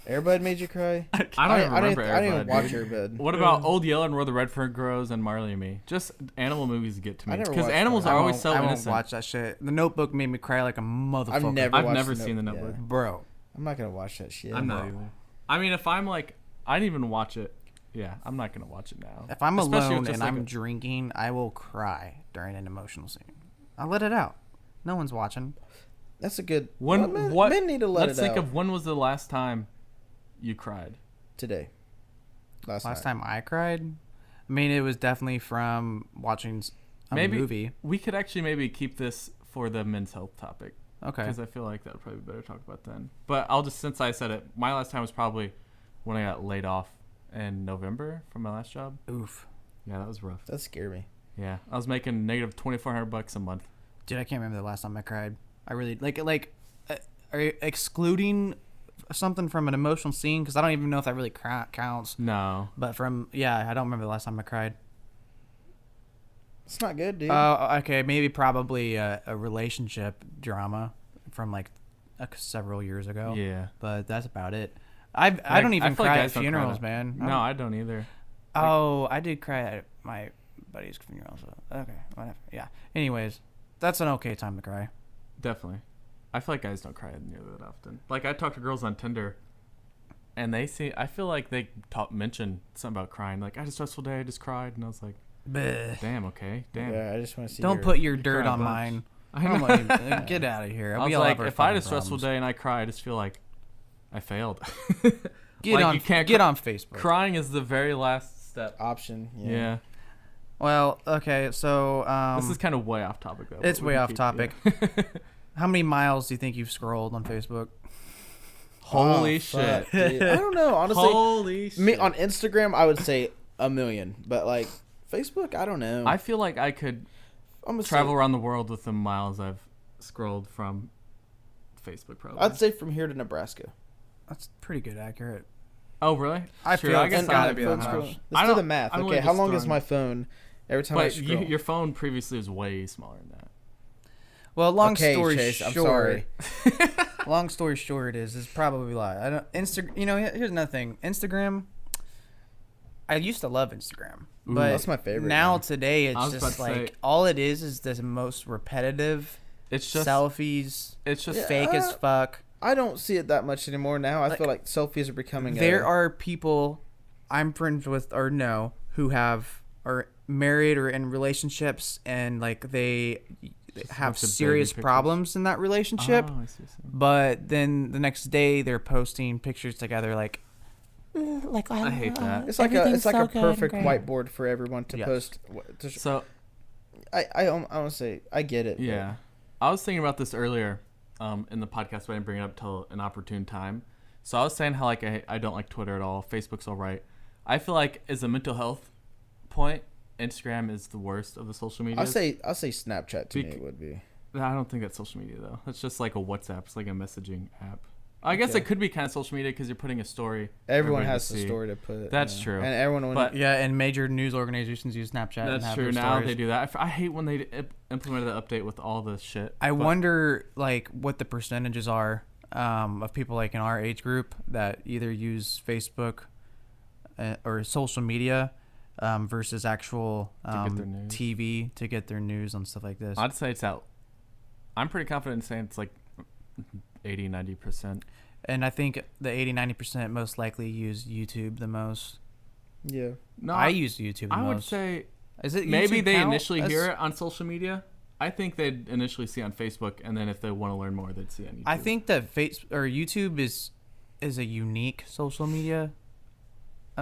Airbud made you cry? I don't even remember Airbud. I didn't even watch Airbud. What about Old Yeller and Where the Red Fern Grows and Marley and Me? Just animal movies get to me. Because animals are always so innocent. I won't watch that shit. The Notebook made me cry like a motherfucker. I've never seen The Notebook. Bro. I'm not going to watch that shit. I'm not either. I mean, if I'm like, I didn't even watch it. Yeah, I'm not going to watch it now. If I'm alone and I'm drinking, I will cry during an emotional scene. I'll let it out. No one's watching. That's a good. Men need to let it out. Let's think of when was the last time you cried. Today. Last time I cried? I mean, it was definitely from watching a movie. We could actually maybe keep this for the men's health topic. Okay. Because I feel like that would probably be better to talk about then. But I'll just, since I said it, my last time was probably when I got laid off in November from my last job. Oof. Yeah, that was rough. That scared me. Yeah. I was making negative $2,400 a month. Dude, I can't remember the last time I cried. I really, are you excluding something from an emotional scene? Because I don't even know if that really counts. No. But I don't remember the last time I cried. It's not good, dude. Okay, maybe probably a relationship drama from several years ago. Yeah. But that's about it. I don't even cry at funerals, man. No, I don't either. Oh, I did cry at my buddy's funeral. So okay, whatever. Yeah. Anyways, that's an okay time to cry. Definitely. I feel like guys don't cry nearly that often. Like, I talk to girls on Tinder, and I feel like they mention something about crying. Like, I had a stressful day, I just cried, and I was like, bleh. Damn, okay, damn. Yeah, I just want to see. Don't put your dirt on mine. Get out of here. I was like, if I had a stressful day and I cry, I just feel like I failed. Get on Facebook. Crying is the very last step. Option. Yeah. Well, okay, so this is kind of way off topic, though. It's way off topic. Yeah. How many miles do you think you've scrolled on Facebook? Holy shit. Fuck, I don't know, honestly. Holy shit. Me, on Instagram, I would say 1 million. But, Facebook, I don't know. I feel like I could travel around the world with the miles I've scrolled from Facebook, probably. I'd say from here to Nebraska. That's pretty good, accurate. Oh, really? I guess it's gotta be that much. Let's do the math. Okay, how long is my phone every time I scroll? Your phone previously was way smaller than that. Well, long story Chase, short, I'm sorry. long story short is probably a lot. Here's another thing. Instagram. I used to love Instagram, but that's my favorite. Now today, it's just all it is the most repetitive. It's just selfies. It's just fake as fuck. I don't see it that much anymore now. I feel like selfies are becoming. There are people I'm friends with or know who are married or in relationships, and they have serious problems in that relationship. Oh, I see. But then the next day they're posting pictures together I hate that. It's like a perfect whiteboard for everyone to post. So I want to say I get it. Yeah. I was thinking about this earlier in the podcast, but I didn't bring it up till an opportune time. So I was saying how I don't like Twitter at all. Facebook's all right. I feel like as a mental health point, Instagram is the worst of the social media. I'll say Snapchat to me it would be. I don't think that's social media though. It's just like a WhatsApp. It's like a messaging app. I guess it could be kind of social media because you're putting a story. Everyone has a story to put. That's true. And everyone. And major news organizations use Snapchat. That's true. Now they do that. I hate when they implemented the update with all the shit. I wonder what the percentages are of people in our age group that either use Facebook or social media versus actual TV to get their news and stuff like this. I'd say it's out. I'm pretty confident in saying it's 80-90%. And I think the 80-90% most likely use YouTube the most. Yeah. No, I use YouTube the most. I would say is it maybe they initially hear it on social media. I think they'd initially see on Facebook, and then if they want to learn more, they'd see on YouTube. I think that YouTube is a unique social media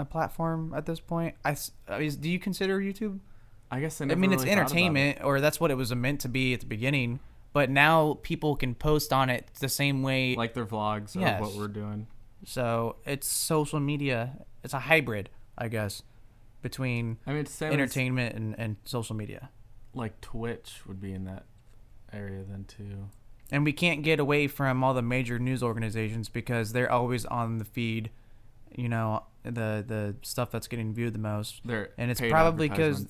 platform at this point. Do you consider YouTube? I guess it's entertainment, or that's what it was meant to be at the beginning. But now people can post on it the same way, like their vlogs or what we're doing. So it's social media. It's a hybrid, I guess, between entertainment and social media. Like Twitch would be in that area then too. And we can't get away from all the major news organizations because they're always on the feed. The stuff that's getting viewed the most. And it's probably because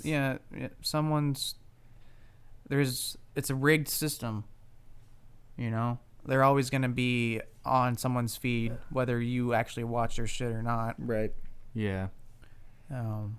it's a rigged system. They're always going to be on someone's feed whether you actually watch their shit or not. Right. Yeah. And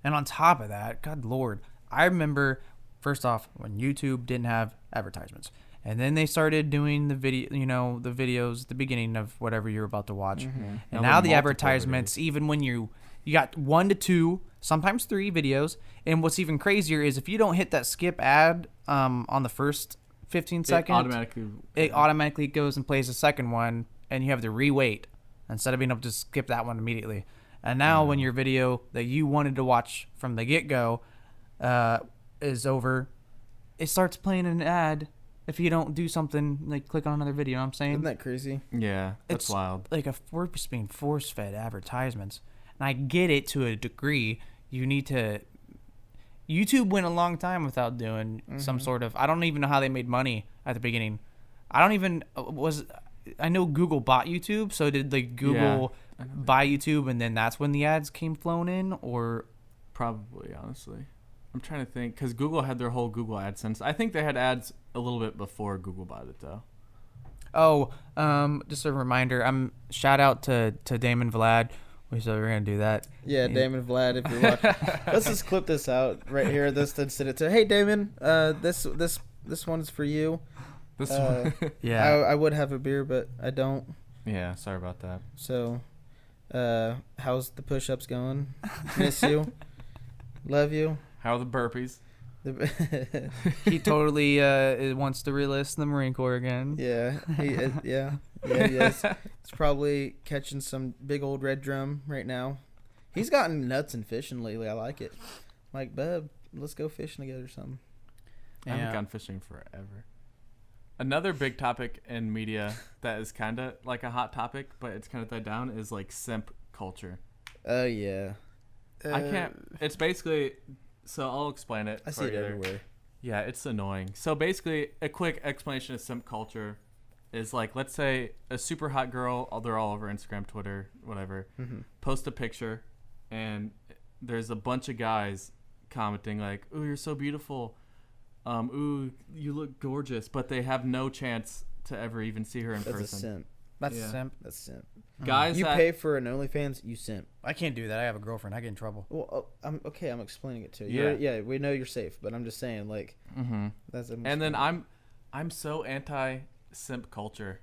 on top of that, God Lord, I remember first off when YouTube didn't have advertisements. And then they started doing the videos at the beginning of whatever you're about to watch. Mm-hmm. And now the advertisements, even when you got 1 to 2, sometimes 3 videos. And what's even crazier is if you don't hit that skip ad on the first 15 seconds, it automatically goes and plays the second one, and you have to re-wait instead of being able to skip that one immediately. And now when your video that you wanted to watch from the get-go is over, it starts playing an ad if you don't do something like click on another video. You know what I'm saying? Isn't that crazy? Yeah, that's it's wild. Like we're just being force-fed advertisements. And I get it to a degree. You need to... YouTube went a long time without doing some sort of... I don't even know how they made money at the beginning. I don't even... I know Google bought YouTube, so did like Google buy YouTube and then that's when the ads came flowing in, or... Probably, honestly. I'm trying to think, because Google had their whole Google AdSense. I think they had ads a little bit before Google bought it, though. Oh, just a reminder. Shout out to Damon Vlad. We said we were gonna do that. Yeah, Damon Vlad, if you're watching, let's just clip this out right here. This and send it to. Hey, Damon. This one's for you. This one. Yeah. I would have a beer, but I don't. Yeah, sorry about that. So, how's the push-ups going? Miss you. Love you. How are the burpees? He totally wants to re-list the Marine Corps again. Yeah, he is. He's probably catching some big old red drum right now. He's gotten nuts in fishing lately. I like it. Like, bub, let's go fishing together or something. I haven't gone fishing forever. Another big topic in media that is kind of like a hot topic, but it's kind of died down, is like simp culture. Oh, yeah. I can't. It's basically... So I'll explain it. I see it everywhere. Yeah, it's annoying. So basically, a quick explanation of simp culture is like, let's say a super hot girl, they're all over Instagram, Twitter, whatever, post a picture, and there's a bunch of guys commenting like, "Ooh, you're so beautiful. Ooh, you look gorgeous," but they have no chance to ever even see her in person. That's a simp. That's a simp. That's simp. Guys, you pay for an OnlyFans, you simp. I can't do that. I have a girlfriend. I get in trouble. Well, I'm explaining it to you. Yeah, we know you're safe, but I'm just saying, like, that's. And then I'm so anti simp culture.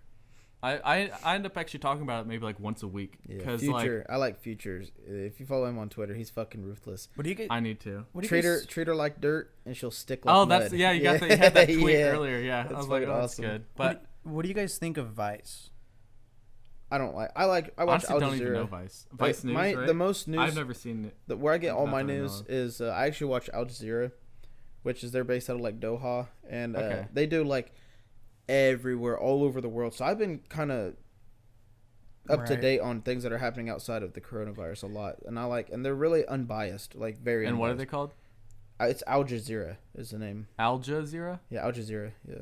I end up actually talking about it maybe like once a week. Yeah, Future. I like Futures. If you follow him on Twitter, he's fucking ruthless. What do you get? I need to. Treat her like dirt, and she'll stick like mud. You got you had that tweet earlier. Yeah, I was like, oh, that's good. But what do you guys think of Vice? I watch honestly, Al Jazeera. Don't even know Vice. Vice News, right? The most news I've never seen it. Where I get all my news is I actually watch Al Jazeera, which is they're based out of like Doha, and they do like everywhere, all over the world. So I've been kind of up to date on things that are happening outside of the coronavirus a lot, and they're really unbiased, like very. And unbiased. what are they called? It's Al Jazeera is the name. Al Jazeera? Yeah, Al Jazeera. Yeah.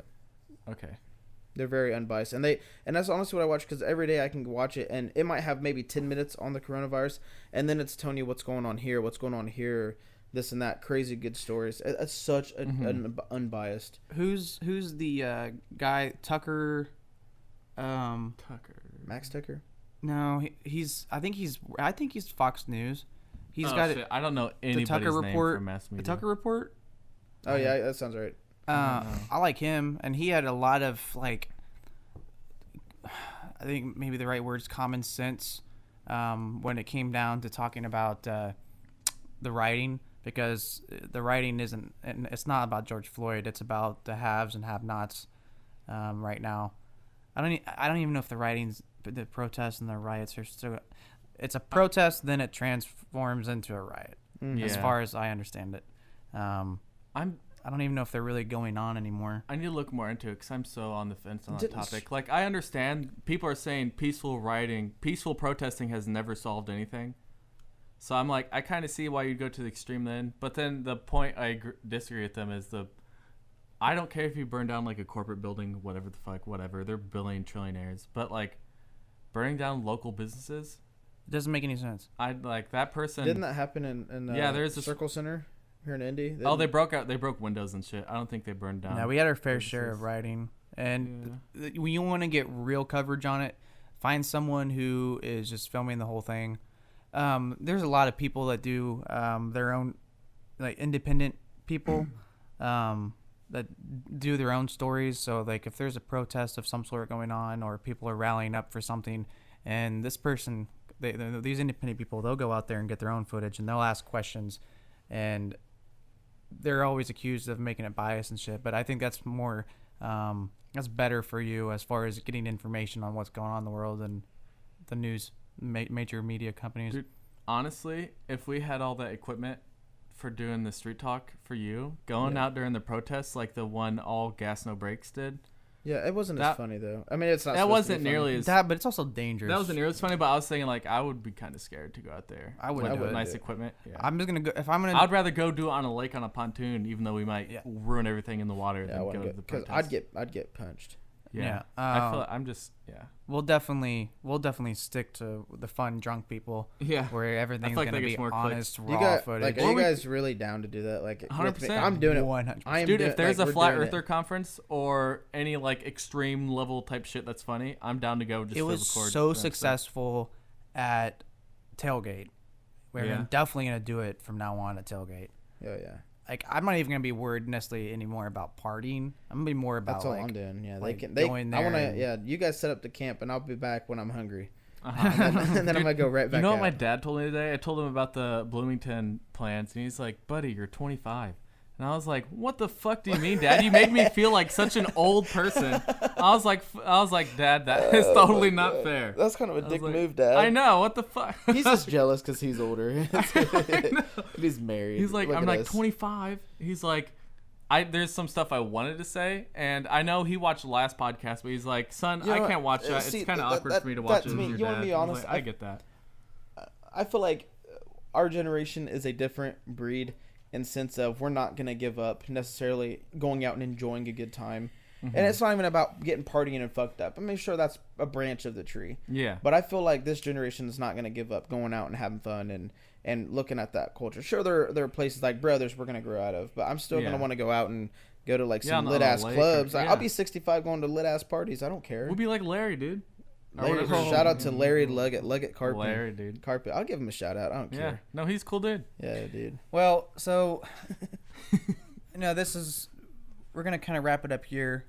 Okay. They're very unbiased, and that's honestly what I watch, because every day I can watch it, and it might have maybe 10 minutes on the coronavirus, and then it's telling you what's going on here, this and that, crazy good stories. It's such an unbiased. Who's the guy Tucker? Max Tucker? No, I think he's Fox News. He's got it. I don't know anybody's the Tucker name report. from mass media. The Tucker Report. Oh yeah, that sounds right. I like him, and he had a lot of like, I think maybe the right word is common sense, when it came down to talking about the writing, because the writing isn't, and it's not about George Floyd. It's about the haves and have-nots right now. I don't even know if the protests and the riots are still. It's a protest, then it transforms into a riot, as far as I understand it. I don't even know if they're really going on anymore. I need to look more into it because I'm so on the fence on that topic. Like, I understand people are saying peaceful protesting has never solved anything. So I'm like, I kind of see why you'd go to the extreme then. But then the point I disagree with them is I don't care if you burn down like a corporate building, whatever the fuck, whatever. They're trillionaires. But like, burning down local businesses? It doesn't make any sense. I'd like that person. Didn't that happen in there's a Circle Center? Here in Indy? They broke windows and shit. I don't think they burned down. No, we had our fair share of rioting. And when you want to get real coverage on it, find someone who is just filming the whole thing. There's a lot of people that do their own, like independent people that do their own stories. So like if there's a protest of some sort going on, or people are rallying up for something, and this person, these independent people, they'll go out there and get their own footage, and they'll ask questions, and they're always accused of making it biased and shit, but I think that's more That's better for you as far as getting information on what's going on in the world and the news, major media companies. Dude, honestly, if we had all that equipment for doing the street talk for you, going out during the protests like the one all gas no brakes did. Yeah, it wasn't as funny though. I mean, it's not. That wasn't nearly as that, but it's also dangerous. That wasn't nearly as funny. But I was saying like I would be kind of scared to go out there. I wouldn't with nice equipment. Yeah. I'm just gonna go if I'm gonna. I'd rather go do it on a lake on a pontoon, even though we might ruin everything in the water. Yeah, than go to the because protest. I'd get punched. Yeah. I feel like We'll definitely stick to the fun drunk people. Yeah. Where everything's gonna be honest, raw footage. Like, are you guys really down to do that? Like, 100%. I'm doing it. 100%. Dude, if there's a flat earther conference or any like extreme level type shit that's funny, I'm down to go. Just it was so successful at Tailgate. We're definitely gonna do it from now on at Tailgate. Yeah. Like, I'm not even gonna be worried necessarily anymore about partying. I'm gonna be more about that's all I'm doing. Yeah, like they going there. I wanna. Yeah, you guys set up the camp, and I'll be back when I'm hungry. And then I'm gonna go right back. You know what out. my dad told me today? I told him about the Bloomington plans, and he's like, "Buddy, you're 25." And I was like, "What the fuck do you mean, Dad? You made me feel like such an old person." I was like, "Dad, that is totally not fair." That's kind of a dick move, Dad. I know. What the fuck? He's just jealous because he's older. He's married. He's like, I'm like 25. He's like, there's some stuff I wanted to say, and I know he watched the last podcast, but he's like, son, I can't watch that. It's kind of awkward for me to watch it with your you dad. Want to be honest? Like, I get that. I feel like our generation is a different breed in sense of we're not going to give up necessarily going out and enjoying a good time. Mm-hmm. And it's not even about getting partying and fucked up. I mean, sure, that's a branch of the tree. Yeah. But I feel like this generation is not going to give up going out and having fun and looking at that culture. Sure, there are places like Brothers we're going to grow out of, but I'm still going to want to go out and go to like some lit-ass clubs. I'll be 65 going to lit-ass parties. I don't care. We'll be like Larry, dude. Shout out to Larry Luggett Carpet. Larry, dude. Carpet. I'll give him a shout out. I don't care. No, he's cool, dude. Yeah, dude. Well, so we're gonna kind of wrap it up here.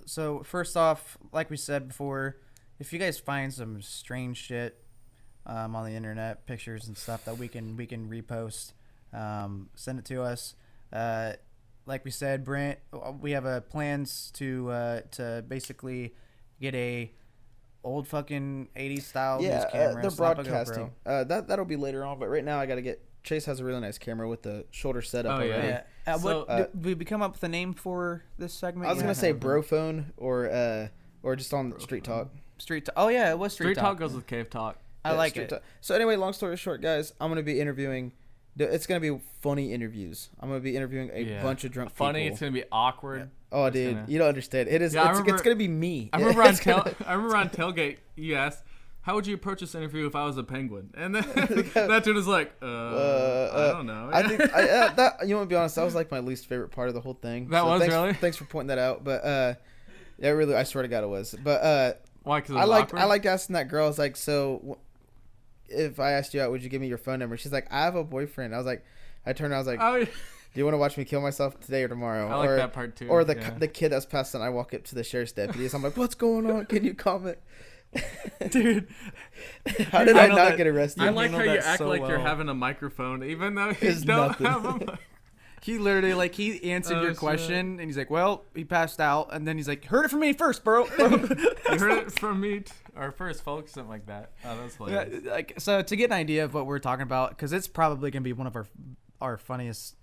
So first off, like we said before, if you guys find some strange shit on the internet, pictures and stuff that we can repost, send it to us. Like we said, Brent, we have plans to basically get a old fucking 80s style news camera. They're broadcasting. That'll be later on, but right now I gotta get. Chase has a really nice camera with the shoulder setup already. Did we come up with a name for this segment? I was gonna say Brophone or just on Street Talk. Oh yeah, it was Street Talk goes with CaveTalk. I like it. So anyway, long story short, guys, I'm gonna be interviewing. It's gonna be funny interviews. I'm gonna be interviewing a bunch of drunk people. Funny. It's gonna be awkward. Yeah. Oh, dude, you don't understand. It is. It's gonna be me. I remember on Tailgate, you asked, "How would you approach this interview if I was a penguin?" And then that dude was like, I don't know. I think that, you want to be honest, that was like my least favorite part of the whole thing. Really? Thanks for pointing that out. But yeah, really, I swear to God, it was. But why? Because I liked asking that girl. I was like, so if I asked you out, would you give me your phone number? She's like, I have a boyfriend. I was like, I turned. I was like, do you want to watch me kill myself today or tomorrow? I like that part too. Or the kid that's passing. I walk up to the sheriff's deputies. I'm like, what's going on? Can you comment? Dude, how did I not get arrested? I like how you act like you're having a microphone, even though you don't have a. He literally he answered your question, and he's like, "Well, he passed out," and then he's like, "Heard it from me first, bro." You heard it from me, or first, folks, something like that. Oh, that's hilarious. Yeah, so to get an idea of what we're talking about, because it's probably gonna be one of our funniest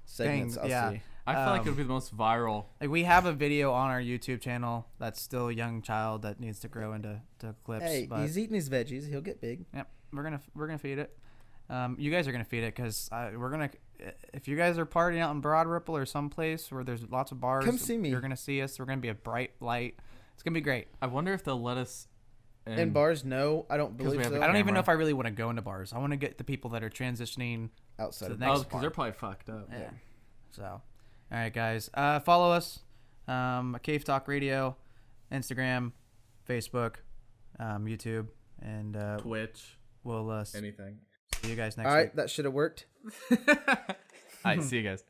segments. things. I'll see. I feel like it would be the most viral. Like, we have a video on our YouTube channel that's still a young child that needs to grow into clips. Hey, he's eating his veggies. He'll get big. Yep, we're gonna feed it. You guys are gonna feed it because we're gonna. If you guys are partying out in Broad Ripple or someplace where there's lots of bars, come see me. You're gonna see us. We're gonna be a bright light. It's gonna be great. I wonder if they'll let us. In bars, no, I don't believe so. I don't even know if I really want to go into bars. I want to get the people that are transitioning outside to of the next because they're probably fucked up. Yeah. So, all right, guys, follow us. CaveTalk Radio, Instagram, Facebook, YouTube, and Twitch. We'll anything. see you guys next week. All right, that should have worked. All right, see you guys.